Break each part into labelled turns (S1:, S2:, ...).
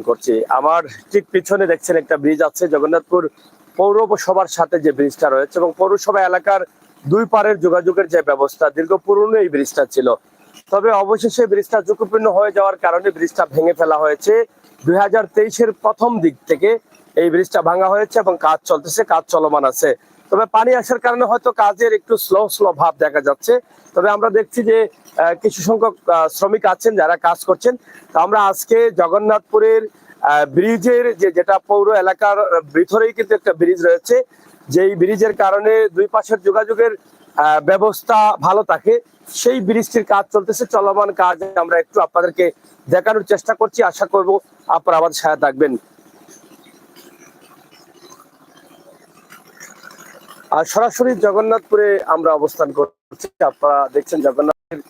S1: করছি। আমার ঠিক পিছনে দেখছেন একটা ব্রিজ আছে, জগন্নাথপুর পৌরসভার সাথে যে ব্রিজটা রয়েছে এবং পৌরসভা এলাকার দুই পারের যোগাযোগের যে ব্যবস্থা, দীর্ঘ পুরনো এই ব্রিজটা ছিল। তবে অবশেষে ব্রিজটা ঝুঁকিপূর্ণ হয়ে যাওয়ার কারণে ব্রিজটা ভেঙে ফেলা হয়েছে। 2023-এর প্রথম দিক থেকে এই ব্রিজটা ভাঙা হয়েছে এবং কাজ চলতেছে, কাজ চলমান আছে। তবে পানি আসার কারণে হয়তো কাজের একটু স্লো ভাব দেখা যাচ্ছে। তবে আমরা দেখছি যে কিছু সংখ্যক শ্রমিক আছেন যারা কাজ করছেন। তো আমরা আজকে জগন্নাথপুরের ব্রিজের যেটা পৌর এলাকার ভিতরেই কিন্তু একটা ব্রিজ রয়েছে, যেই ব্রিজের কারণে দুই পাশের যোগাযোগের ব্যবস্থা ভালো থাকে, সেই ব্রিজটির কাজ চলতেছে, চলমান কাজ আমরা একটু আপনাদেরকে দেখানোর চেষ্টা করছি। আশা করব আপনারা আমাদের সাথে থাকবেন। আর সরাসরি জগন্নাথপুরে আমরা অবস্থান করছি। আপনারা দেখছেন জগন্নাথের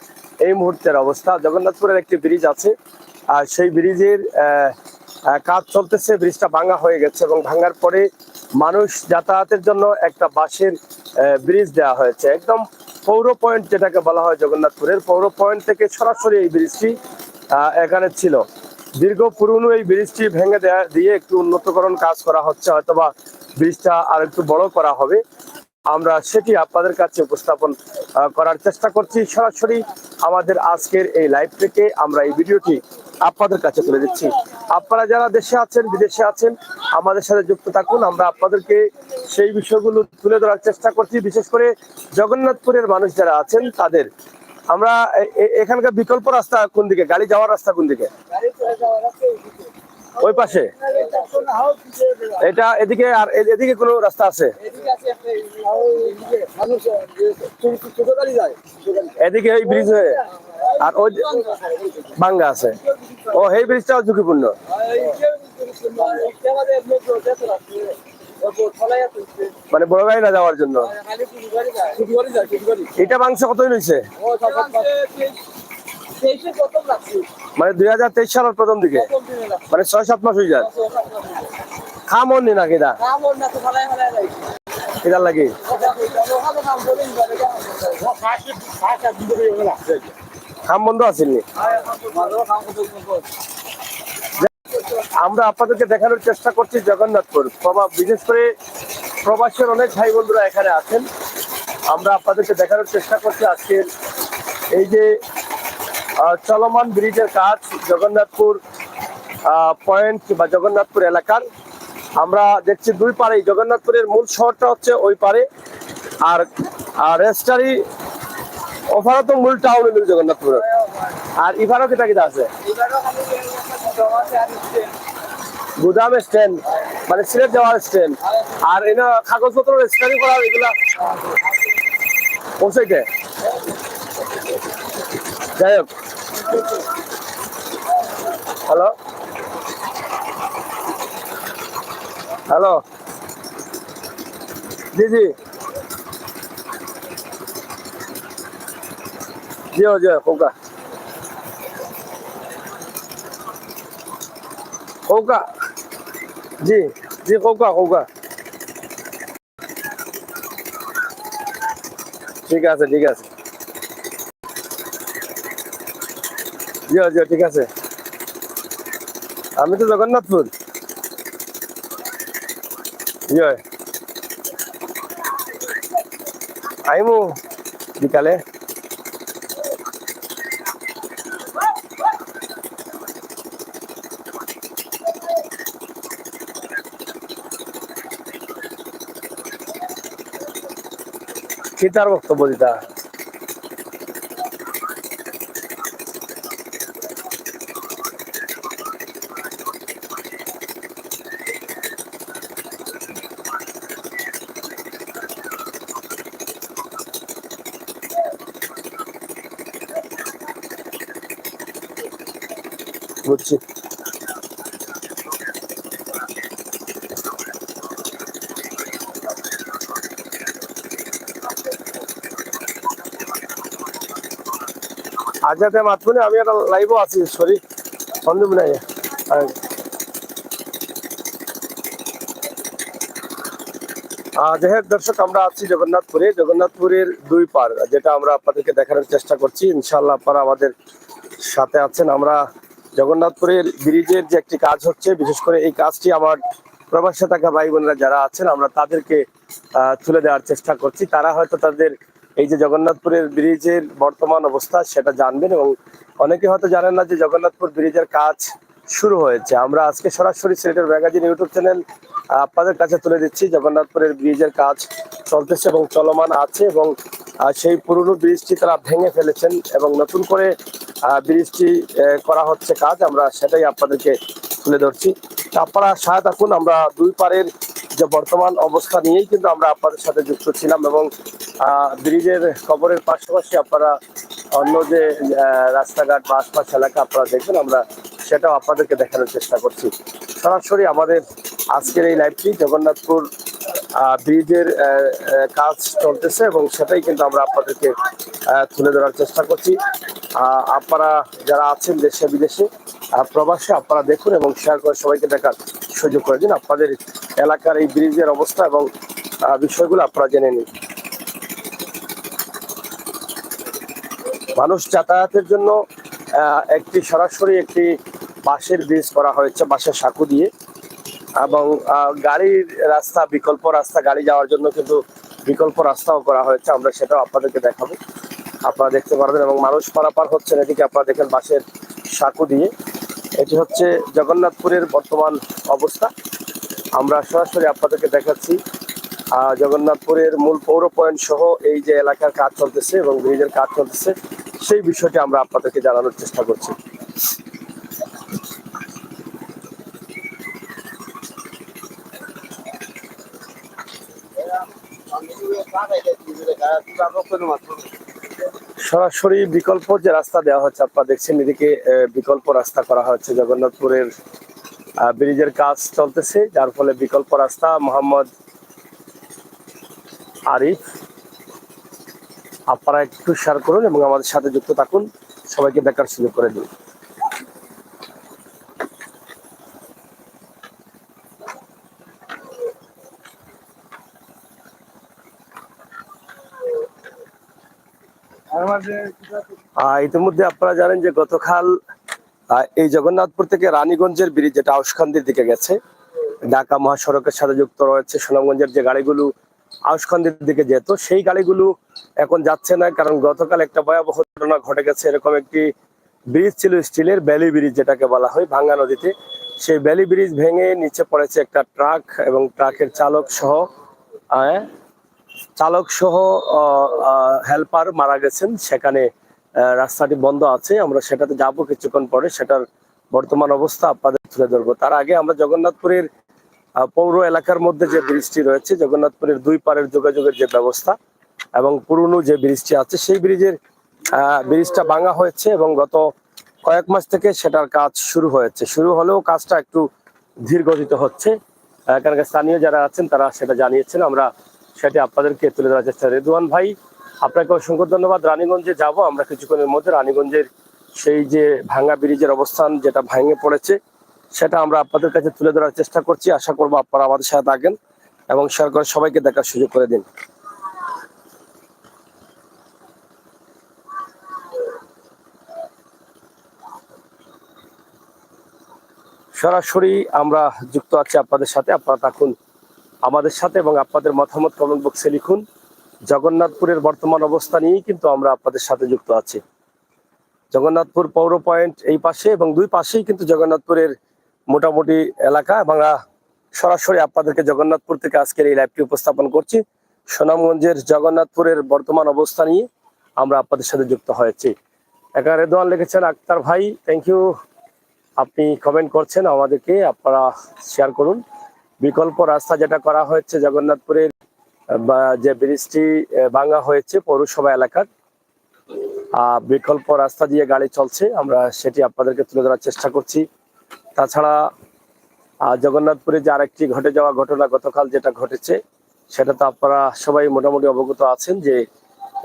S1: এই মুহূর্তের অবস্থা। জগন্নাথপুরের একটি ব্রিজ আছে, আর সেই ব্রিজের কাজ চলতেছে। ব্রিজটা ভাঙা হয়ে গেছে এবং ভাঙার পরে মানুষ যাতায়াতের জন্য একটা বাঁশের ব্রিজ দেওয়া হয়েছে। একদম পৌর পয়েন্ট যেটাকে বলা হয় জগন্নাথপুরের, পৌর পয়েন্ট থেকে সরাসরি এই ব্রিজটি এখানে ছিল। দীর্ঘ পুরনো এই ব্রিজটি ভেঙে দিয়ে একটু উন্নতকরণ কাজ করা হচ্ছে, হয়তোবা ব্রিজটা আর একটু বড় করা হবে। আমরা সেটি আপনাদের কাছে উপস্থাপন করার চেষ্টা করছি সরাসরি আমাদের আজকের এই লাইভ থেকে। আমরা এই ভিডিওটি আপনাদের কাছে তুলে দিচ্ছি। আপনারা যারা দেশে আছেন, বিদেশে আছেন, আমাদের সাথে যুক্ত থাকুন। আমরা আপনাদেরকে সেই বিষয়গুলো তুলে ধরার চেষ্টা করছি। বিশেষ করে জগন্নাথপুরের মানুষ যারা আছেন তাদের। আমরা এখানকার বিকল্প রাস্তা কোন দিকে, গাড়ি যাওয়ার রাস্তা কোন দিকে? ওই পাশে এটা, এদিকে আর এদিকে কোনো রাস্তা আছে? এদিকে এই ব্রিজ হয়ে আর ওই ভাঙ্গা আছে। ও এই ব্রিজটাও ঝুঁকিপূর্ণ। মানে বড় গাড়ি না যাওয়ার জন্য এটা ভাঙছে। কতই রয়েছে? মানে 2023 সালের প্রথম দিকে, মানে 6-7 মাস হয়ে যায়। খামন নি নাকি দা এটার লাগে খাম বন্ধ আসেননি। আমরা আপনাদেরকে দেখানোর চেষ্টা করছি জগন্নাথপুর বিশেষ করে প্রবাসের অনেক ভাই বন্ধুরা এখানে আছেন। আমরা আপনাদেরকে দেখানোর চেষ্টা করছি আজকের এই যে চলমান ব্রিজের কাজ জগন্নাথপুর পয়েন্ট বা জগন্নাথপুর এলাকার। আমরা দেখছি দুই পারে, জগন্নাথপুরের মূল শহরটা হচ্ছে ওই পারে, আর রেস্টারি ওভারও তো মূল টাউন হল জগন্নাথপুর। আর ইভারও কিটা কিটা আছে? গুদাম স্ট্যান্ড, মানে সিলেট যাওয়ার স্ট্যান্ড। আর এনা কাগজপত্র রেজিস্ট্রি করা এগুলা পৌঁছাইতে। যাই হোক, হ্যালো হ্যালো, জি জি জি জি কৌকা কৌকা জি জি কৌকা কৌকা। ঠিক আছে ঠিক আছে, জি জি ঠিক আছে। আমি তো জগন্নাথপুর। জি আইমু বিকালে। কি তার বক্তব্য দিতা? বুঝছি। আজাতে মাতবুনি আমি একটা লাইভও আছি, সরি সন্দেহ নাই। যাই হোক দর্শক, আমরা আছি জগন্নাথপুরে, জগন্নাথপুরের দুই পার যেটা আমরা আপনাদেরকে দেখানোর চেষ্টা করছি। ইনশাআল্লাহ আপনারা আমাদের সাথে আছেন। আমরা জগন্নাথপুরের ব্রিজের যে একটি কাজ হচ্ছে, বিশেষ করে এই কাজটি আমার প্রবাসে থাকা ভাই বোনেরা যারা আছেন আমরা তাদেরকে তুলে দেওয়ার চেষ্টা করছি। তারা হয়তো তাদের এই যে জগন্নাথপুরের ব্রিজের বর্তমান অবস্থা সেটা জানবেন, এবং অনেকে হয়তো জানেন না যে জগন্নাথপুর ব্রিজের কাজ শুরু হয়েছে। আমরা আজকে সরাসরি সিলেটের ম্যাগাজিন ইউটিউব চ্যানেল আপনাদের কাছে তুলে দিচ্ছি। জগন্নাথপুরের ব্রিজের কাজ চলতেছে এবং চলমান আছে, এবং সেই পুরনো ব্রিজটি তারা ভেঙে ফেলেছেন এবং নতুন করে ব্রিজটি করা হচ্ছে কাজ। আমরা সেটাই আপনাদেরকে তুলে ধরছি। আপনারা সাথে থাকুন। আমরা দুই পারের যে বর্তমান অবস্থা নিয়েই কিন্তু আমরা আপনাদের সাথে যুক্ত ছিলাম, এবং ব্রিজের খবরের পাশাপাশি আপনারা অন্য যে রাস্তাঘাট বা আশপাশ এলাকা আপনারা দেখবেন, আমরা সেটাও আপনাদেরকে দেখানোর চেষ্টা করছি। সরাসরি আমাদের আজকের এই লাইভটি জগন্নাথপুর ব্রিজের কাজ চলতেছে, এবং সেটাই কিন্তু আমরা আপনাদেরকে তুলে ধরার চেষ্টা করছি। আপনারা যারা আছেন দেশে বিদেশে প্রবাসে, আপনারা দেখুন এবং শেয়ার করে সবাইকে দেখার সুযোগ করে দিন। আপনাদের এলাকার এই ব্রিজের অবস্থা এবং বিষয়গুলো আপনারা জেনে নিন। মানুষ যাতায়াতের জন্য একটি সরাসরি একটি বাঁশের ব্রিজ করা হয়েছে, বাঁশের সাঁকো দিয়ে, এবং গাড়ির রাস্তা, বিকল্প রাস্তা, গাড়ি যাওয়ার জন্য কিন্তু বিকল্প রাস্তাও করা হয়েছে। আমরা সেটাও আপনাদেরকে দেখাবো, আপনারা দেখতে পারবেন। এবং মানুষ পারাপার হচ্ছেন এদিকে, আপনারা দেখেন বাঁশের সাঁকো দিয়ে। এটি হচ্ছে জগন্নাথপুরের বর্তমান অবস্থা। আমরা সরাসরি আপনাদেরকে দেখাচ্ছি জগন্নাথপুরের মূল পৌর পয়েন্ট সহ এই যে এলাকার কাজ চলতেছে এবং ব্রিজের কাজ চলতেছে, সেই বিষয়টি আমরা আপনাদেরকে জানানোর চেষ্টা করছি। সরাসরি বিকল্প যে রাস্তা দেওয়া হচ্ছে, আপনারা দেখছেন এদিকে বিকল্প রাস্তা করা হচ্ছে। জগন্নাথপুরের ব্রিজের কাজ চলতেছে, যার ফলে বিকল্প রাস্তা। মোহাম্মদ আরিফ, আপনারা একটু শেয়ার করুন এবং আমাদের সাথে যুক্ত থাকুন, সবাইকে দেখার সুযোগ করে দিন। ইতিমধ্যে আপনারা জানেন যে গতকাল এই জগন্নাথপুর থেকে রানীগঞ্জের ব্রিজ, যেটা আউশখান্দির দিকে গেছে, ঢাকা মহাসড়কের সাথে যুক্ত রয়েছে, সুনামগঞ্জের যে গাড়িগুলো আউশখান্দির দিকে যেত, সেই গাড়িগুলো এখন যাচ্ছে না, কারণ গতকাল একটা ভয়াবহ ঘটনা ঘটে গেছে। এরকম একটি ব্রিজ ছিল, স্টিলের ব্যালি ব্রিজ যেটাকে বলা হয়, ভাঙ্গা নদীতে। সেই ব্যালি ব্রিজ ভেঙে নিচে পড়েছে একটা ট্রাক, এবং ট্রাকের চালক সহ হেল্পার মারা গেছেন। সেখানে রাস্তাটি বন্ধ আছে, আমরা সেটাতে যাব কিছুক্ষণ পরে, সেটার বর্তমান অবস্থা আপনাদের তুলে ধরবো। তার আগে আমরা জগন্নাথপুরের পৌর এলাকার মধ্যে যে ব্রিজটি রয়েছে, জগন্নাথপুরের দুই পারের যোগাযোগের যে ব্যবস্থা এবং পুরনো যে ব্রিজটি আছে, সেই ব্রিজটা ভাঙা হয়েছে, এবং গত কয়েক মাস থেকে সেটার কাজ শুরু হয়েছে। শুরু হলেও কাজটা একটু ধীর গতিতে হচ্ছে। এখানকার স্থানীয় যারা আছেন তারা সেটা জানিয়েছেন, আমরা সেটি আপনাদেরকে তুলে ধরার চেষ্টা। রেদওয়ান ভাই, আপনাকে অসংখ্য ধন্যবাদ। রানীগঞ্জে যাব আমরা কিছুক্ষণের মধ্যে। রানীগঞ্জের সেই যে ভাঙা ব্রিজের অবস্থান, যেটা ভেঙে পড়েছে, সেটা আমরা আপনাদের কাছে তুলে ধরার চেষ্টা করছি। আশা করবো আপনারা আমাদের সাথে থাকেন এবং শেয়ার করে সবাইকে দেখার সুযোগ করে দিন। সরাসরি আমরা যুক্ত আছি আপনাদের সাথে, আপনারা থাকুন আমাদের সাথে এবং আপনাদের মতামত কমেন্ট বক্সে লিখুন। জগন্নাথপুরের বর্তমান অবস্থা নিয়েই কিন্তু আমরা আপনাদের সাথে যুক্ত আছি। জগন্নাথপুর পৌর পয়েন্ট এই পাশে, এবং দুই পাশেই কিন্তু জগন্নাথপুরের মোটামুটি এলাকা, এবং সরাসরি আপনাদেরকে জগন্নাথপুর থেকে আজকের এই লাইভটি উপস্থাপন করছি। সুনামগঞ্জের জগন্নাথপুরের বর্তমান অবস্থা নিয়ে আমরা আপনাদের সাথে যুক্ত হয়েছি। এখানে রেদওয়ান লিখেছেন, আক্তার ভাই থ্যাংক ইউ, আপনি কমেন্ট করছেন, আমাদেরকে আপনারা শেয়ার করুন। বিকল্প রাস্তা যেটা করা হয়েছে জগন্নাথপুরের, যে ব্রিজটি ভাঙা হয়েছে পৌরসভা এলাকার, বিকল্প রাস্তা দিয়ে গাড়ি চলছে, আমরা সেটি আপনাদেরকে তুলে ধরার চেষ্টা করছি। তাছাড়া জগন্নাথপুরে যে আরেকটি ঘটে যাওয়া ঘটনা গতকাল যেটা ঘটেছে, সেটা তো আপনারা সবাই মোটামুটি অবগত আছেন, যে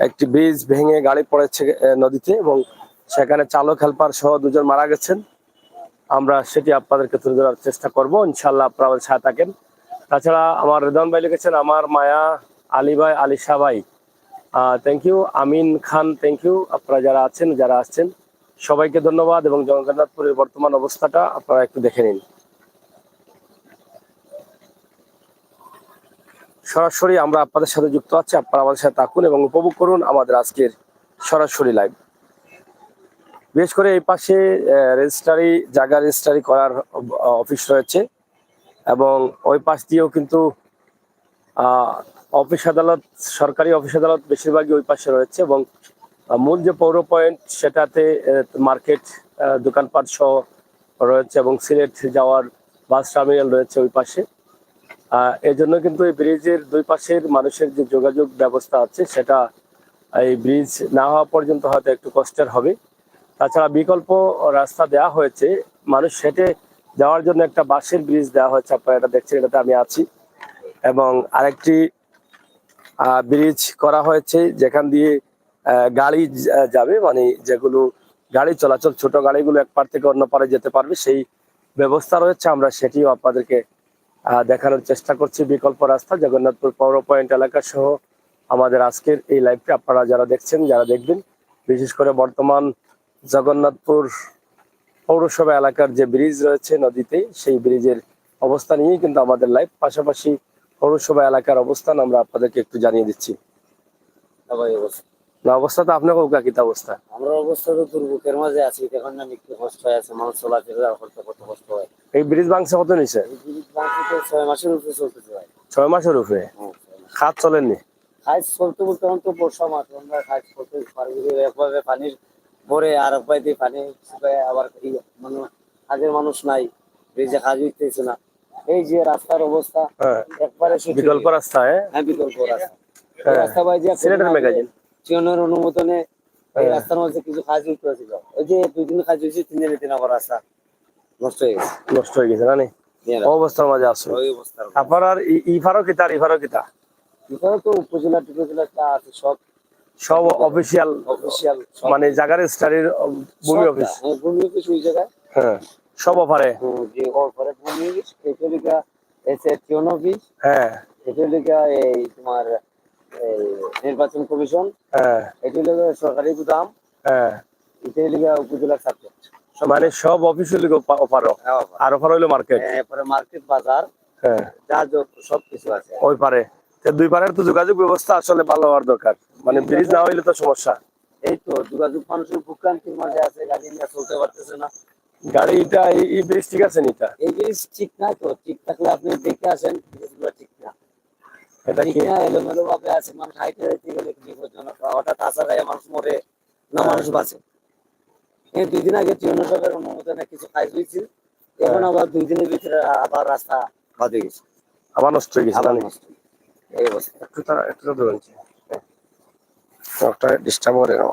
S1: একটি ব্রিজ ভেঙে গাড়ি পড়েছে নদীতে, এবং সেখানে চালক হেল্পার সহ দুজন মারা গেছেন। আমরা সেটি আপনাদেরকে তুলে ধরার চেষ্টা করবো, ইনশাল্লাহ আপনারা আমাদের সাথে থাকেন। তাছাড়া আমার রেদওয়ান ভাই লিখেছেন, আমার মায়া আলী ভাই, আলিশা ভাই thank you, Amin Khan thank you, আপনারা যারা আছেন যারা আসছেন সবাইকে ধন্যবাদ এবং জগন্নাথপুরের বর্তমান অবস্থাটা আপনারা একটু দেখে নিন। সরাসরি আমরা আপনাদের সাথে যুক্ত আছি, আপনারা আমাদের সাথে থাকুন এবং উপভোগ করুন আমাদের আজকের সরাসরি লাইভ। বিশেষ করে এই পাশে জায়গা রেজিস্ট্রারি করার অফিস রয়েছে এবং ওই পাশ দিয়েও কিন্তু অফিস আদালত, সরকারি অফিস আদালত বেশিরভাগই ওই পাশে রয়েছে এবং মূল যে পৌর পয়েন্ট সেটাতে মার্কেট, দোকানপাট সহ রয়েছে এবং সিলেট যাওয়ার বাস টার্মিনাল রয়েছে ওই পাশে। এই জন্য কিন্তু এই ব্রিজের দুই পাশের মানুষের যে যোগাযোগ ব্যবস্থা আছে সেটা এই ব্রিজ না হওয়া পর্যন্ত হয়তো একটু কষ্টের হবে। তাছাড়া বিকল্প রাস্তা দেওয়া হয়েছে, মানুষ হেঁটে যাওয়ার জন্য একটা বাঁশের ব্রিজ দেওয়া হয়েছে, আপনারা এটা দেখছেন, এটাতে আমি আছি। এবং আরেকটি ব্রিজ করা হয়েছে যেখান দিয়ে গাড়ি যাবে, মানে যেগুলো গাড়ি চলাচল, ছোট গাড়িগুলো এক পার থেকে অন্য পারে যেতে পারবে, সেই ব্যবস্থা রয়েছে। আমরা সেটিও আপনাদেরকে দেখানোর চেষ্টা করছি। বিকল্প রাস্তা জগন্নাথপুর পৌর পয়েন্ট এলাকা সহ আমাদের আজকের এই লাইভটি আপনারা যারা দেখছেন, যারা দেখবেন, বিশেষ করে বর্তমান জগন্নাথপুর পৌরসভা এলাকার যে ব্রিজ রয়েছে নদীতে, সেই ব্রিজের অবস্থা নিয়েই কিন্তু আমাদের লাইভ। পাশাপাশি পৌরসভা এলাকার অবস্থান আমরা আপনাদেরকে একটু জানিয়ে দিচ্ছি। না অবস্থা তো আপনাকে কিতা অবস্থা?
S2: আমরা অবস্থা তো দুর্ভোগের মাঝে আছি, এখন না একটু কষ্ট হয়ে আছে, মানুষ চলাফেরা করতে কত কষ্ট হয়।
S1: এই ব্রিজ ভাঙছে কত নিছে?
S2: এই ব্রিজ ভাঙতে তো 6 মাসের উপরে চলতেছে ভাই।
S1: 6 মাসের উপরে খাত চলেননি?
S2: খাইজ চলতে বলতে এখন তো বর্ষা মাস, আমরা খাইজ করতে পারবি একভাবে পানির ভরে আর একবার দিয়ে পানি শুকায়, আবার মানে কাজের মানুষ নাই, ব্রিজে কাজ হইতেছে না। এই যে রাস্তার অবস্থা একবারে
S1: বিকল্প রাস্তা।
S2: হ্যাঁ বিকল্প রাস্তা। রাস্তা ভাই যে
S1: সিলেটের ম্যাগাজিন
S2: চিয়নের অনুমোদনে এই রাস্তার মধ্যে কিছু কাজ হইতেছিল, ওই যে 2 দিন কাজ হয়েছে, 3 দিনের দিন আবার রাস্তা নষ্ট হয়ে গেছে।
S1: নষ্ট হয়ে গেছে না? অবস্থার মাঝে আছে
S2: ওই অবস্থা।
S1: আপনার আর ইফারও কিতা, ইফারও কিতা?
S2: এখানে তো উপজেলা টুপজেলা আছে,
S1: সব অফিসিয়াল, মানে জায়গার স্টাডির ভূমি অফিস।
S2: ভূমি অফিস ওই জায়গায়,
S1: হ্যাঁ সব অফারে।
S2: যে অফারে ভূমি অফিস, এটালিকা এসে টিওন অফিস,
S1: হ্যাঁ
S2: এটালিকা এই তোমার এই নির্বাচন কমিশন,
S1: হ্যাঁ
S2: এটালিকা সরকারি গুদাম,
S1: হ্যাঁ
S2: এটালিকা উপজেলা সাবজেক্ট,
S1: মানে সব অফিস হইল অফারও, আর অফার হইলো মার্কেট।
S2: এরপরে মার্কেট বাজার,
S1: হ্যাঁ
S2: যা সব কিছু আছে
S1: ওই পারে। দুই পারের তো যোগাযোগ ব্যবস্থা আসলে ভালো হওয়ার দরকার, মানে ব্রিজ না হইলে তো সমস্যা।
S2: এই তো যোগাযোগ মানুষের ভোগান্তির মাঝে আছে, গাড়ি নিয়ে চলতে পারতেছে না।
S1: গাড়িটা এই ব্রিজ ঠিক আছে নিটা?
S2: এই ব্রিজ ঠিক নাই তো, ঠিক থাকলে আপনি দেখে আসেন, ব্রিজগুলো ঠিক না।
S1: এটা কি
S2: এলোমেলো ভাবে আছে, মানুষ হাইটে হাইটে গেলে বিপজ্জনক, হঠাৎ আসা যায় মানুষ মরে না, মানুষ বাঁচে। এই 2 দিন আগে টিউনসবের অনুমোদনে কিছু কাজ হয়েছিল, এখন আবার 2 দিনের ভিতরে আবার রাস্তা বাঁধে গেছে,
S1: আবার নষ্ট হয়ে গেছে।
S2: এই অবস্থা।
S1: একটু ধরুন, একটা ডিস্টার্ব করে না।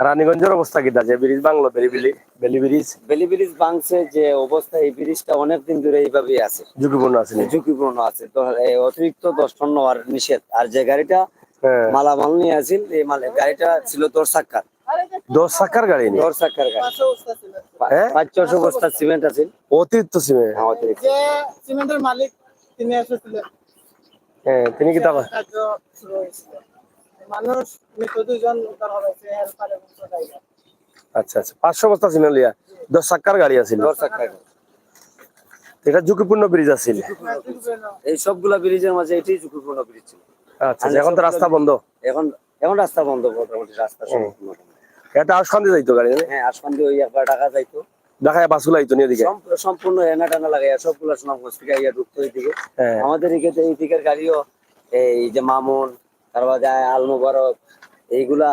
S1: রানীগঞ্জের অবস্থা কি? যে ব্রিজ বাংলো, বেলি ব্রিজ
S2: ভাঙছে যে অবস্থা, এই ব্রিজটা অনেকদিন ধরে এইভাবেই আছে,
S1: ঝুঁকিপূর্ণ আছে,
S2: ঝুঁকিপূর্ণ আছে। তো অতিরিক্ত 10 টন নেওয়ার নিষেধ। আর যে গাড়িটা মালামাল নিয়ে আসিল, এই গাড়িটা ছিল 10 চাকার।
S1: 10 চাকার গাড়ি?
S2: 10 চাকার গাড়ি, 500 বস্তা সিমেন্ট আছে।
S1: অতিরিক্ত সিমেন্ট?
S3: যে সিমেন্টের মালিক তিনি এসেছিলেন।
S1: হ্যাঁ, তিনি কি তা
S3: মানুষ মৃত 2 জন উদ্ধার হয়েছে, হেল্পার এবং ড্রাইভার।
S1: আচ্ছা আচ্ছা, 500 বস্তা সিমেন্ট লিয়া 10 চাকার গাড়ি আছে?
S2: 10 চাকার গাড়ি।
S1: এটা ঝুঁকিপূর্ণ ব্রিজ আছে?
S2: এই সবগুলা ব্রিজের মাঝে এটাই ঝুঁকিপূর্ণ ব্রিজ ছিল।
S1: আচ্ছা, এখন তো রাস্তা বন্ধ?
S2: এখন রাস্তা বন্ধ, মোটামুটি রাস্তা সম্পূর্ণ।
S1: এটা আশকান্দি যাইতো গাড়ি?
S2: হ্যাঁ, আশকান্দি ওই একবার ঢাকা যাইতো,
S1: ঢাকায় বাসগুলো আইতো নিয়ে দিকে
S2: সম্পূর্ণ এনা টানা লাগাইয়া সবগুলা সুনামগঞ্জ থেকে ইয়া ঢুকতো এইদিকে। আমাদের এদিকে এই দিকের গাড়িও, এই যে মামুন, তারপর যায় আল মুবারক, এইগুলা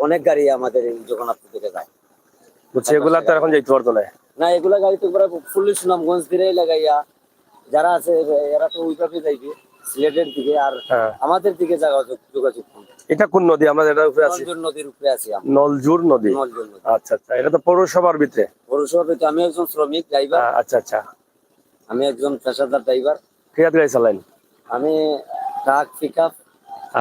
S2: অনেক গাড়ি আমাদের জগন্নাথপুর থেকে যায়।
S1: বুঝছি, এগুলা তো এখন যাইতে পারতো না?
S2: না, এগুলা গাড়ি তো ফুললি সুনামগঞ্জ দিকেই লাগাইয়া যারা আছে এরা তো ওইভাবে যাইবে সিলেটের দিকে, আর আমাদের দিকে যোগাযোগ।
S1: এটা কোন নদী? আমরা যেটা উপরে আছি
S2: নলজুর নদীর উপরে আছি।
S1: নলজুর নদী? আচ্ছা আচ্ছা, এটা তো পৌরসভার ভিতরে?
S2: পৌরসভার ভিতরে। আমি একজন শ্রমিক ড্রাইভার।
S1: আচ্ছা আচ্ছা,
S2: আমি একজন পেশাদার ড্রাইভার।
S1: কি গাড়ি চালান?
S2: আমি ট্রাক, পিকআপ।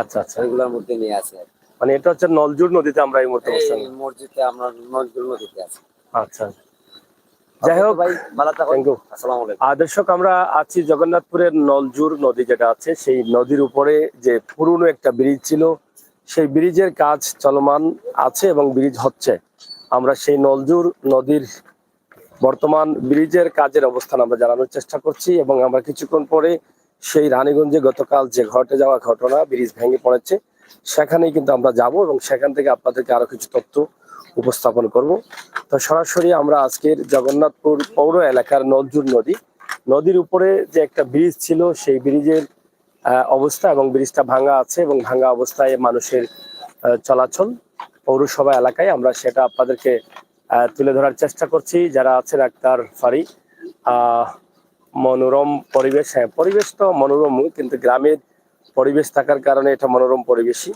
S1: আচ্ছা আচ্ছা,
S2: এগুলোর মধ্যে নিয়ে আছি।
S1: মানে এটা হচ্ছে নলজুর নদীতে আমরা এই মুহূর্তে অবস্থান।
S2: এই মসজিদে আমরা নলজুর নদীতে আছি।
S1: আচ্ছা, যাই হোক
S2: ভাই, ভালো থাকুন। আসসালামু আলাইকুম।
S1: দর্শক, আমরা আছি জগন্নাথপুরের নলজুর নদী যেটা আছে, সেই নদীর উপরে যে পুরনো একটা ব্রিজ ছিল, সেই ব্রিজের কাজ চলমান আছে এবং ব্রিজ হচ্ছে। আমরা সেই নলজুর নদীর বর্তমান ব্রিজের কাজের অবস্থান আমরা জানানোর চেষ্টা করছি এবং আমরা কিছুক্ষণ পরে সেই রানীগঞ্জে গতকাল যে ঘটে যাওয়া ঘটনা, ব্রিজ ভেঙে পড়েছে, সেখানেই কিন্তু আমরা যাব এবং সেখান থেকে আপনাদেরকে আরো কিছু তথ্য উপস্থাপন করব। তো সরাসরি আমরা আজকের জগন্নাথপুর পৌর এলাকার নলজুর নদীর উপরে যে একটা ব্রিজ ছিল, সেই ব্রিজের অবস্থা এবং ব্রিজটা ভাঙা আছে এবং ভাঙা অবস্থায় মানুষের চলাচল পৌরসভা এলাকায়, আমরা সেটা আপনাদেরকে তুলে ধরার চেষ্টা করছি। যারা আছেন আক্তার ফারি, মনোরম পরিবেশ, হ্যাঁ পরিবেশ তো মনোরম, কিন্তু গ্রামের পরিবেশ থাকার কারণে এটা মনোরম পরিবেশই।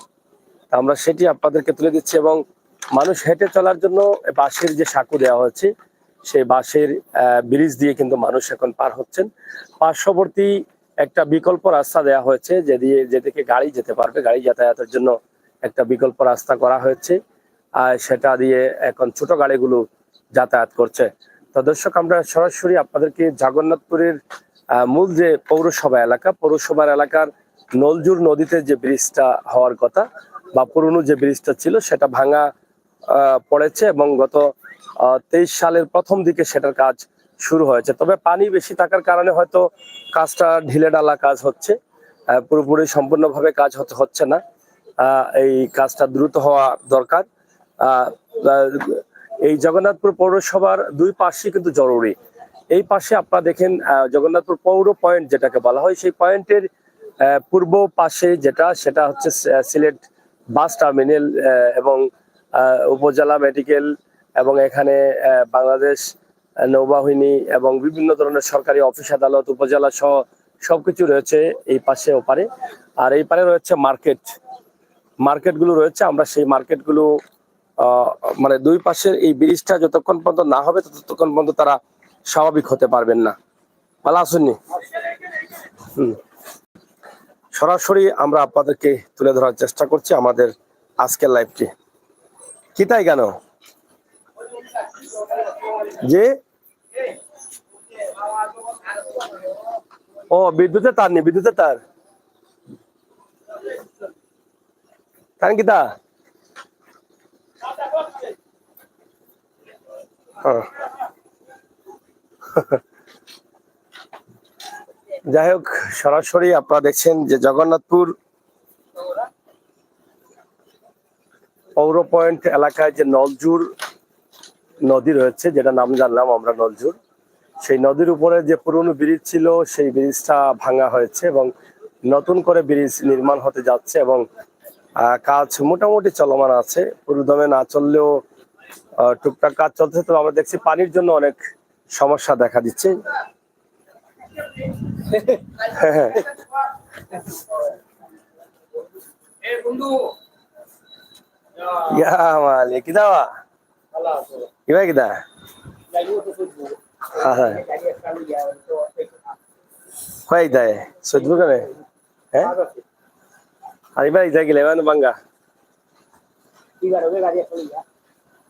S1: আমরা সেটি আপনাদেরকে তুলে দিচ্ছি এবং মানুষ হেঁটে চলার জন্য বাঁশের যে সাঁকো দেওয়া হয়েছে, সেই বাঁশের ব্রিজ দিয়ে কিন্তু মানুষ এখন পার হচ্ছেন। পার্শ্ববর্তী একটা বিকল্প রাস্তা দেওয়া হয়েছে যেদিকে গাড়ি যেতে পারবে, গাড়ি যাতায়াতের জন্য একটা বিকল্প রাস্তা করা হয়েছে, আর সেটা দিয়ে এখন ছোট গাড়িগুলো যাতায়াত করছে। তো দর্শক, আমরা সরাসরি আপনাদেরকে জগন্নাথপুরের মূল যে পৌরসভার এলাকার নলজুর নদীতে যে ব্রিজটা হওয়ার কথা বা পুরনো যে ব্রিজটা ছিল, সেটা ভাঙা পড়েছে এবং গত 23 সালের প্রথম দিকে সেটার কাজ শুরু হয়েছে। তবে পানি বেশি থাকার কারণে হয়তো কাজটা ঢিলেঢালা কাজ হচ্ছে, পুরোপুরি সম্পূর্ণভাবে কাজ হচ্ছে না। এই কাজটা দ্রুত হওয়া দরকার। এই জগন্নাথপুর পৌরসভার দুই পাশে কিন্তু জরুরি। এই পাশে আপনারা দেখেন জগন্নাথপুর পৌর পয়েন্ট যেটাকে বলা হয়, সেই পয়েন্টের পূর্ব পাশে সেটা হচ্ছে সিলেট বাস টার্মিনাল এবং উপজেলা মেডিকেল এবং এখানে বাংলাদেশ নৌবাহিনী এবং বিভিন্ন ধরনের সরকারি অফিস আদালত, উপজেলা সহ সবকিছু রয়েছে এই পাশে ওপারে। আর এই পারে রয়েছে মার্কেটগুলো রয়েছে। আমরা সেই মার্কেটগুলো মানে দুই পাশের এই ব্রিজটা যতক্ষণ পর্যন্ত না হবে ততক্ষণ পর্যন্ত তারা স্বাভাবিক হতে পারবেন না। ভালো আসেননি। সরাসরি আমরা আপনাদেরকে তুলে ধরার চেষ্টা করছি আমাদের আজকের লাইভটি। কি তাই কেন যে বিদ্যুতের তার নেই, বিদ্যুতের তার কারণ কি তা যাই হোক, সরাসরি আপনারা দেখছেন যে জগন্নাথপুর পৌর পয়েন্ট এলাকায় যে নলজুর নদী রয়েছে, যেটা নাম জানলাম আমরা নলজুর, সেই নদীর উপরে যে পুরনো ব্রিজ ছিল সেই ব্রিজটা ভাঙা হয়েছে এবং নতুন করে ব্রিজ নির্মাণ হতে যাচ্ছে এবং কাজ মোটামুটি চলমান আছে, পুরোদমে না চললেও টুকটাক কাজ চলছে। তো আমরা দেখছি পানির জন্য অনেক সমস্যা দেখা দিচ্ছে। হ্যাঁ, কিদা কিবা কিদা হয় দেয় সজবু কেন? হ্যাঁ, আর এবার ইজা গেলে মানে বাঙ্গা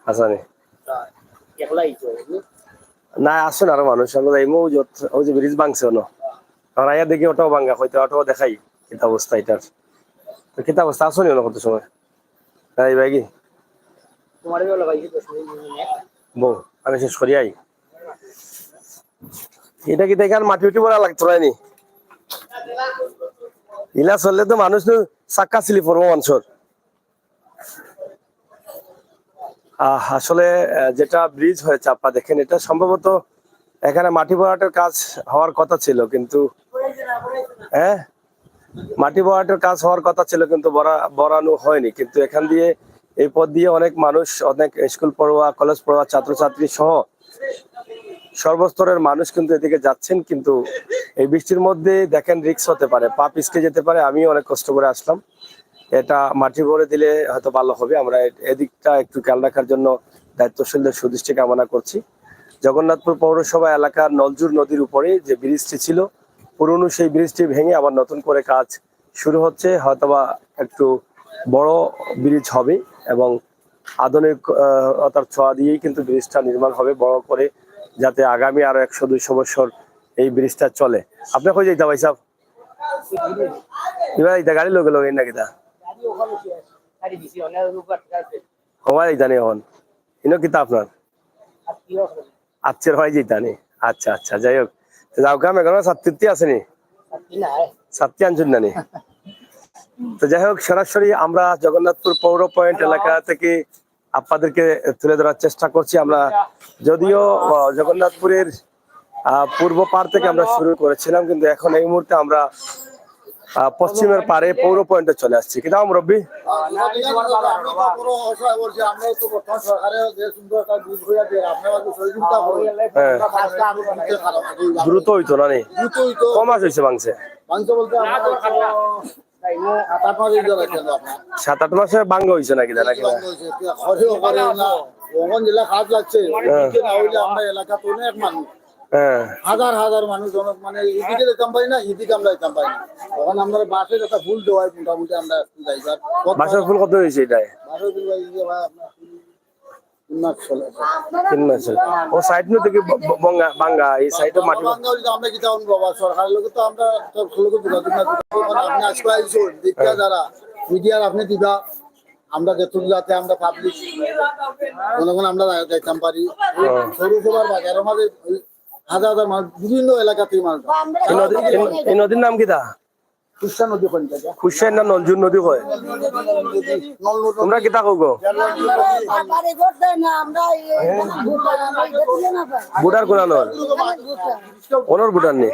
S1: আসানি না আসুন আরো মানুষ ওই যে ব্রিজ ভাঙছে না, আমরা আয়া দেখি ওটাও ভাঙ্গা, হয়তো ওটাও দেখাই কিতা অবস্থা এটার। তো কিতা অবস্থা আসুনি না কত সময় এই ভাই বউ আমি শেষ করি আই। এটা কি দেখেন মাটি উঠি পড়া লাগতো রায়নি, ইলা চললে তো মানুষ চাক্কা চিলি পড়বো মানুষের। আসলে যেটা ব্রিজ হয়েছে আপনারা দেখেন, এটা সম্ভবত এখানে মাটি ভরাটের কাজ হওয়ার কথা ছিল, কিন্তু হ্যাঁ মাটি ভরাটের কাজ হওয়ার কথা ছিল কিন্তু বরানো হয়নি। কিন্তু এখান দিয়ে এই পথ দিয়ে অনেক মানুষ, অনেক স্কুল পড়ুয়া, কলেজ পড়ুয়া, ছাত্রছাত্রী সহ সর্বস্তরের মানুষ কিন্তু এদিকে যাচ্ছেন। কিন্তু এই বৃষ্টির মধ্যে দেখেন রিস্ক হতে পারে, পা পিছকে যেতে পারে। আমি অনেক কষ্ট করে আসলাম, এটা মাটি ভরে দিলে হয়তো ভালো হবে। আমরা এদিকটা একটু খেয়াল রাখার জন্য দায়িত্বশীলদের সুদৃষ্টি কামনা করছি। জগন্নাথপুর পৌরসভা এলাকার নলজুর নদীর উপরে যে ব্রিজটি ছিল পুরনো, সেই ব্রিজটি ভেঙে আবার নতুন করে কাজ শুরু হচ্ছে। হয়তোবা একটু বড় ব্রিজ হবে এবং আধুনিকতার ছোঁয়া দিয়েই কিন্তু ব্রিজটা নির্মাণ হবে বড় করে, যাতে আগামী আরো 100-200 বছর এই ব্রিজটা চলে। আপনি কই যাইতা ভাই সাহেব? এবার গাড়ি লোক লোক না কিতা
S3: খালি দিছি অনেক উপর আছে
S1: সবাই জানে এখন ইনো কিতা আপনার
S3: আর কি হবে
S1: আচ্ছের হয় যেটা নি আচ্ছা আচ্ছা যাই হোক যাও কাম এখন ছাত্রী আসেনি
S3: কি না
S1: ছাত্রী আনছেন না নি তো যাই হোক সরাসরি আমরা জগন্নাথপুর পৌর পয়েন্ট এলাকা থেকে আপনাদেরকে তুলে ধরার চেষ্টা করছি আমরা যদিও জগন্নাথপুরের পূর্ব পার থেকে আমরা শুরু করেছিলাম কিন্তু এখন এই মুহূর্তে আমরা পশ্চিমের পারে পৌর পয়েন্টে চলে আসছি কি দাও মুরব্বী হ্যাঁ দ্রুত হইতো না নি কমাস হয়েছে মাংসে 7-8 মাসে বাঙ্গা হয়েছে নাকি দাদা কিনা হ্যাঁ
S4: হাজার হাজার মানুষ জনক মানে এদিকে যেতাম পারি না এদিকে আমরা যেতাম পারি না তখন আমরা বাসের একটা ফুল দেওয়াই মোটামুটি আমরা যাই
S1: বাসার ফুল কত হয়েছে এটাই 3 মাস ও সাইড নো থেকে বাঙ্গা এই সাইডে মাটি
S4: আমরা কি তখন বাবা সরকারের লোক তো আমরা তোর লোক যোগাযোগ না আপনি আজকে আইসো দেখিয়া যারা মিডিয়ার আপনি দিবা আমরা যেটুকু যাতে আমরা পাবলিক জনগণ আমরা যাইতাম পারি সরু সবার বাজারের মাঝে হাজার হাজার মানুষ বিভিন্ন এলাকাতেই মানুষ
S1: এই নদীর নাম কি দা
S4: কুষ্টা নদী পঞ্চায়েত
S1: খুশাইন না নলজুর নদী কয় তোমরা কি তা কও বুটার কোন নল ওনর বুটার নেই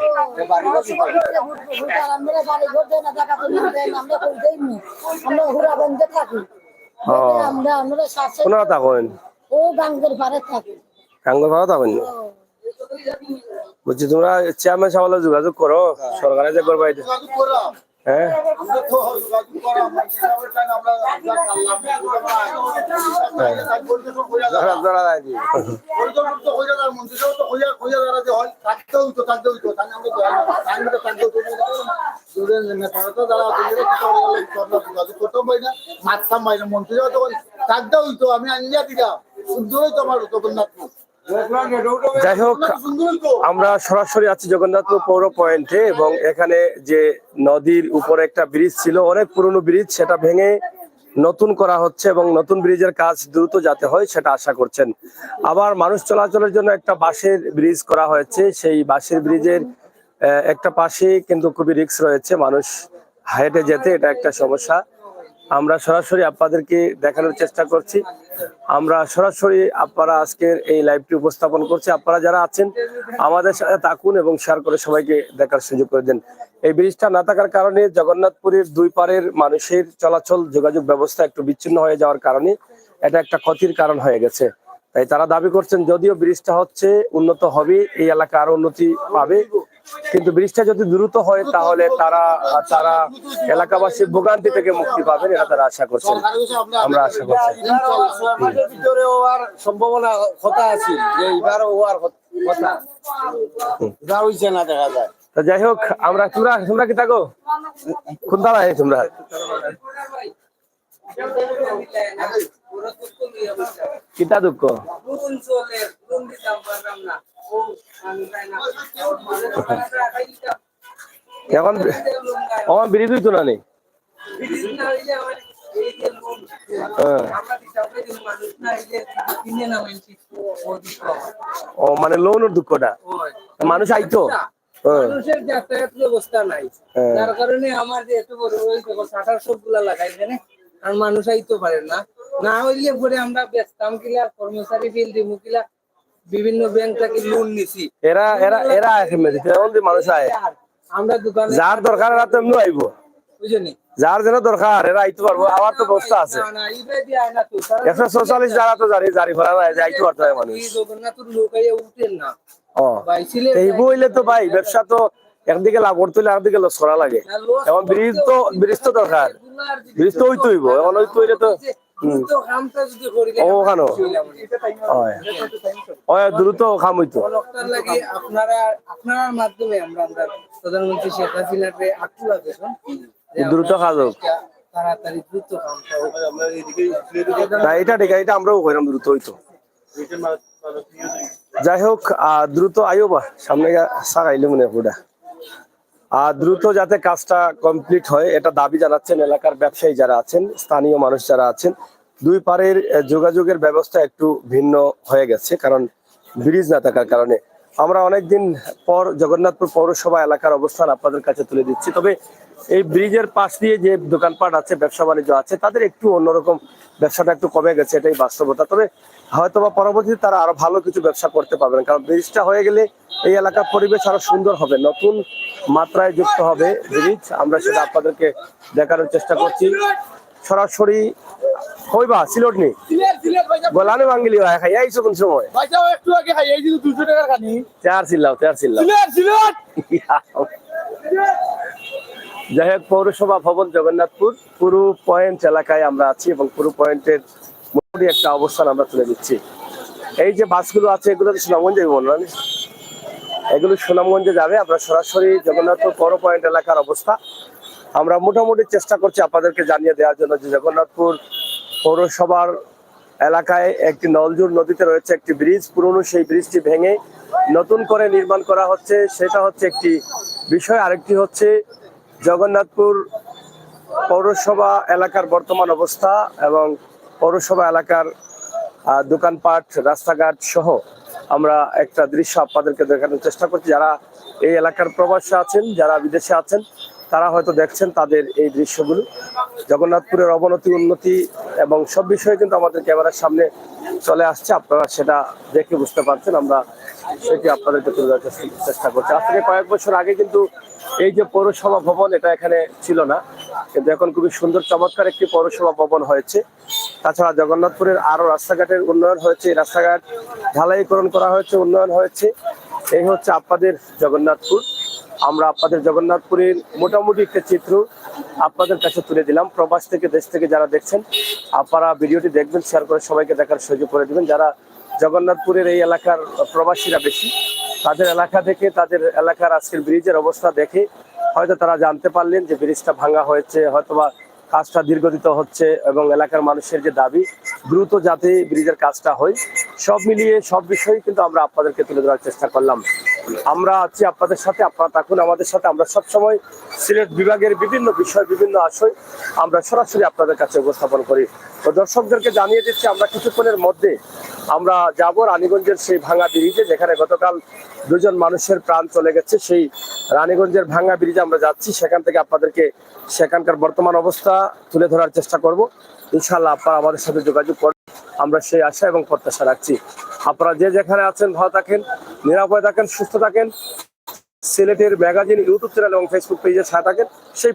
S1: কোন কথা কইন
S5: ও গাঙ্গের পারে থাকে
S1: কাঙ্গর ভাড়া থাকেন বলছি তোমরা চেয়ারম্যান সাহেবের যোগাযোগ করো সরকারে যে করবা এটা হ্যাঁ
S4: আমরা তো যোগাযোগ করা আমরা আমি আনিয়া দিলাম সুন্দরই তো আমার জগন্নাথপুর
S1: যাই হোক আমরা সরাসরি আছি জগন্নাথপুর পৌর পয়েন্টে এবং এখানে যে নদীর উপরে একটা ব্রিজ ছিল অনেক পুরনো ব্রিজ সেটা ভেঙে নতুন করা হচ্ছে এবং নতুন ব্রিজের কাজ দ্রুত যাতে হয় সেটা আশা করছেন আবার মানুষ চলাচলের জন্য একটা বাঁশের ব্রিজ করা হয়েছে সেই বাঁশের ব্রিজের একটা পাশে কিন্তু খুবই রিস্ক রয়েছে মানুষ হেঁটে যেতে এটা একটা সমস্যা আমরা সরাসরি আপনাদেরকে দেখানোর চেষ্টা করছি আমরা সরাসরি আপনারা আজকের এই লাইভটি উপস্থাপন করছি আপনারা যারা আছেন আমাদের সাথে থাকুন এবং শেয়ার করে সবাইকে দেখার সুযোগ করে দেন এই ব্রিজটা না থাকার কারণে জগন্নাথপুরের দুই পারের মানুষের চলাচল যোগাযোগ ব্যবস্থা একটু বিচ্ছিন্ন হয়ে যাওয়ার কারণে এটা একটা ক্ষতির কারণ হয়ে গেছে তাই তারা দাবি করছেন যদিও ব্রিজটা হচ্ছে উন্নত হবে এই এলাকা আরো উন্নতি পাবে কিন্তু ব্রিজটা যদি দ্রুত হয় তাহলে তারা এলাকাবাসীর ভোগান্তি থেকে মুক্তি পাবেন এটা তারা আশা করছেন আমরা আশা করছি
S2: সমাজের ভিতরে হওয়ার সম্ভাবনা কথা আছে যে এবার হওয়ার কথা যা হইছে না দেখা যায়
S1: তো যাই হোক আমরা তোমরা কি থাকো কোন দাঁড়ায় তোমরা কিতা দুঃখ এখন আমার ব্রিজ হইতো না নেই ও মানে লোনের দুঃখটা মানুষ আইতো
S3: মানুষের যাতায়াত ব্যবস্থা নাই যার কারণে আমার যে এত বড় শাটার সব গুলা লাগাইছে আর মানুষ আইতে পারে না না হইলে পরে আমরা বেচতাম কিলা কর্মচারী বিল দিব কিলা বিভিন্ন ব্যাংক থেকে লোন নিছি
S1: এরা এরা এরা মানুষ আয়
S3: আমরা দোকানে
S1: যার দরকার এরা তো এমনি আইবো
S3: বুঝনি
S1: যার যেন দরকার এরা আইতে পারবো আবার তো ব্যবস্থা আছে
S3: না ইবে দিয়ে আয় না তো
S1: 144 যারা তো জারি করা যায় যে আইতে পারতে হয় মানুষ
S3: এই জগন্নাথপুর লোক আইয়া উঠেন না
S1: ও এই বইলে তো ভাই ব্যবসা তো একদিকে লাভ করতে হলে আরেকদিকে লস করা লাগে এখন ব্রিজ তো দরকার ব্রিজ তো হইতে হইব এখন হইতে হইলে তো ওখানো দ্রুত কাম হইতো
S3: আপনার মাধ্যমে আমরা প্রধানমন্ত্রী শেখ হাসিনার আকুল আবেদন
S1: দ্রুত কাজ হোক
S3: তাড়াতাড়ি দ্রুত কামটা হোক
S1: না এটা ঠিক এটা আমরাও কইরাম দ্রুত হইতো যাই হোক দ্রুত আইও বা সামনে সারাইলে মনে পুরা দ্রুত যাতে কাজটা কমপ্লিট হয় এটা দাবি জানাচ্ছেন এলাকার ব্যবসায়ী যারা আছেন, স্থানীয় মানুষ যারা আছেন। দুই পারের যোগাযোগের ব্যবস্থা একটু ভিন্ন হয়ে গেছে, কারণ ব্রিজ না থাকার কারণে। আমরা অনেকদিন পর জগন্নাথপুর পৌরসভা এলাকার অবস্থান আপনাদের কাছে তুলে দিচ্ছি। তবে এই ব্রিজের পাশ দিয়ে যে দোকানপাট আছে, ব্যবসা বাণিজ্য আছে, তাদের একটু অন্যরকম, ব্যবসাটা একটু কমে গেছে, এটাই বাস্তবতা। তবে হয়তোবা পরবর্তীতে তারা আরো ভালো কিছু ব্যবসা করতে পারবেন, কারণ ব্রিজটা হয়ে গেলে এই এলাকার পরিবেশ আরো সুন্দর হবে, নতুন মাত্রায় যুক্ত হবে ব্রিজ। আমরা সেটা আপনাদেরকে দেখানোর চেষ্টা করছি সরাসরি। হইবা সিলট নি গোলানে বাঙ্গিলি ভাই খাই আইছো কোন সময়
S4: একটু আগে খাই এই যে 200 টাকার খানি
S1: চার চিল্লাও। যাই হোক, পৌরসভা ভবন জগন্নাথপুর পুরু পয়েন্ট এলাকায় আমরা আছি এবং পুরু পয়েন্টের মোটামুটি একটা অবস্থান আমরা তুলে দিচ্ছি। এই যে বাসগুলো আছে এগুলো তো সুনামগঞ্জে বললাম, এগুলো সুনামগঞ্জে যাবে। আমরা সরাসরি জগন্নাথপুর পৌর পয়েন্ট এলাকার অবস্থা আমরা মোটামুটি চেষ্টা করছি আপনাদেরকে জানিয়ে দেওয়ার জন্য যে জগন্নাথপুর পৌরসভার এলাকায় একটি নলজুর নদীতে রয়েছে একটি ব্রিজ, পুরনো সেই ব্রিজটি ভেঙে নতুন করে নির্মাণ করা হচ্ছে, সেটা হচ্ছে একটি বিষয়। আরেকটি হচ্ছে জগন্নাথপুর পৌরসভা এলাকার বর্তমান অবস্থা এবং পৌরসভা এলাকার দোকানপাট, রাস্তাঘাট সহ আমরা একটা দৃশ্য আপনাদেরকে দেখানোর চেষ্টা করছি। যারা এই এলাকার প্রবাসী আছেন, যারা বিদেশে আছেন, তারা হয়তো দেখছেন তাদের এই দৃশ্যগুলো। জগন্নাথপুরের অবনতি, উন্নতি এবং সব বিষয়ে কিন্তু আমাদের ক্যামেরার সামনে চলে আসছে, আপনারা সেটা দেখে বুঝতে পারছেন। আমরা সেটি আপনাদেরকে তুলে ধরার চেষ্টা করছি। আজ থেকে কয়েক বছর আগে কিন্তু এই যে পৌরসভা ভবন, এটা এখানে ছিল না, কিন্তু এখন খুবই সুন্দর চমৎকার একটি পৌরসভা ভবন হয়েছে। তাছাড়া জগন্নাথপুরের আরো রাস্তাঘাটের উন্নয়ন হয়েছে, রাস্তাঘাট ঢালাইকরণ করা হয়েছে, উন্নয়ন হয়েছে। এই হচ্ছে আপনাদের জগন্নাথপুর। আমরা আপনাদের জগন্নাথপুরের মোটামুটি একটা চিত্র আপনাদের কাছে তুলে দিলাম। প্রবাস থেকে, দেশ থেকে যারা দেখছেন, আপনারা ভিডিওটি দেখবেন, শেয়ার করে সবাইকে দেখার সুযোগ করে দিবেন। যারা জগন্নাথপুরের এই এলাকার প্রবাসীরা বেশি, তাদের এলাকা থেকে, তাদের এলাকার আজকের ব্রিজের অবস্থা দেখে হয়তো তারা জানতে পারলেন যে ব্রিজটা ভাঙা হয়েছে, হয়তোবা কাজটা দীর্ঘদিত হচ্ছে এবং এলাকার মানুষের যে দাবি দ্রুত যাতে ব্রিজের কাজটা হয়, সব মিলিয়ে সব বিষয় কিন্তু আমরা আপনাদেরকে তুলে ধরার চেষ্টা করলাম। আমরা আছি আপনাদের সাথে, আপনারা থাকুন আমাদের সাথে। আমরা সবসময় সিলেট বিভাগের বিভিন্ন বিষয়, বিভিন্ন আশয় আমরা সরাসরি আপনাদের কাছে উপস্থাপন করি। তো দর্শকদেরকে জানিয়ে দিচ্ছি, আমরা কিছুক্ষণের মধ্যে আমরা যাব রানীগঞ্জের সেই ভাঙা ব্রিজে, যেখানে গতকাল দুজন মানুষের প্রাণ চলে গেছে। সেই রানীগঞ্জের ভাঙা ব্রিজে আমরা যাচ্ছি, সেখান থেকে আপনাদেরকে সেখানকার বর্তমান অবস্থা তুলে ধরার চেষ্টা করব। ইনশাআল্লাহ আপনারা আমাদের সাথে যোগাযোগ করবেন, আমরা সেই আশা এবং প্রত্যাশা রাখছি। আপনারা যে যেখানে আছেন ভালো থাকেন, নিরাপদে থাকেন, সুস্থ থাকেন। সিলেটের ম্যাগাজিন ইউটিউব চ্যানেল এবং ফেসবুক পেজের সাথে থাকেন, সেই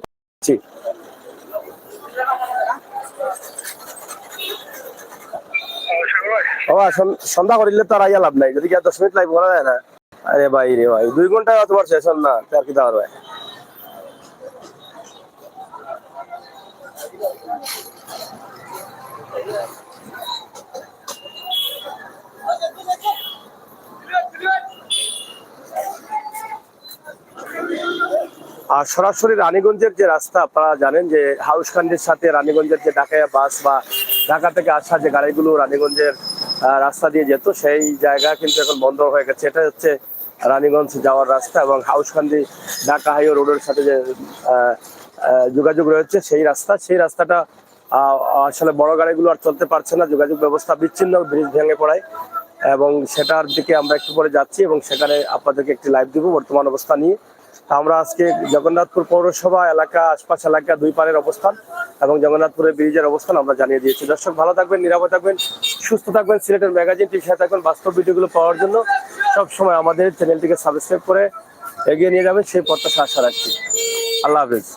S1: সন্ধ্যা করিলে তো আর আইয়া লাভ নাই, যদি 10 মিনিট লাইভ করা যায় না। আরে ভাই রে ভাই, 2 ঘন্টা তোমার সেশন না, আর কি দেওয়ার ভাই। আর সরাসরি রানীগঞ্জের যে রাস্তা, আপনারা জানেন যে হাউসকান্দির সাথে রানীগঞ্জের যে ঢাকায় বাস বা ঢাকা থেকে আসা যে গাড়িগুলো রানীগঞ্জের রাস্তা দিয়ে যেত, সেই জায়গা কিন্তু এখন বন্ধ হয়ে গেছে। এটা হচ্ছে রানীগঞ্জ যাওয়ার রাস্তা এবং হাউসকান্দি ঢাকা হাইওয়ে রোডের সাথে যে যোগাযোগ রয়েছে সেই রাস্তা, সেই রাস্তাটা আসলে বড় গাড়িগুলো আর চলতে পারছে না, যোগাযোগ ব্যবস্থা বিচ্ছিন্ন, ব্রিজ ভেঙে পড়ায়। এবং সেটার দিকে আমরা একটু পরে যাচ্ছি এবং সেখানে আপনাদেরকে একটি লাইভ দিব বর্তমান অবস্থা নিয়ে। আমরা আজকে জগন্নাথপুর পৌরসভা এলাকা, আশপাশ এলাকা, দুই পারের অবস্থান এবং জগন্নাথপুরের ব্রিজের অবস্থান আমরা জানিয়ে দিয়েছি। দর্শক ভালো থাকবেন, নিরাপদ থাকবেন, সুস্থ থাকবেন। সিলেটের ম্যাগাজিন টিভির সাথে থাকবেন। বাস্তব ভিডিওগুলো পাওয়ার জন্য সবসময় আমাদের চ্যানেলটিকে সাবস্ক্রাইব করে এগিয়ে নিয়ে যাবেন, সেই প্রত্যাশা আশা রাখছি। আল্লাহ হাফেজ।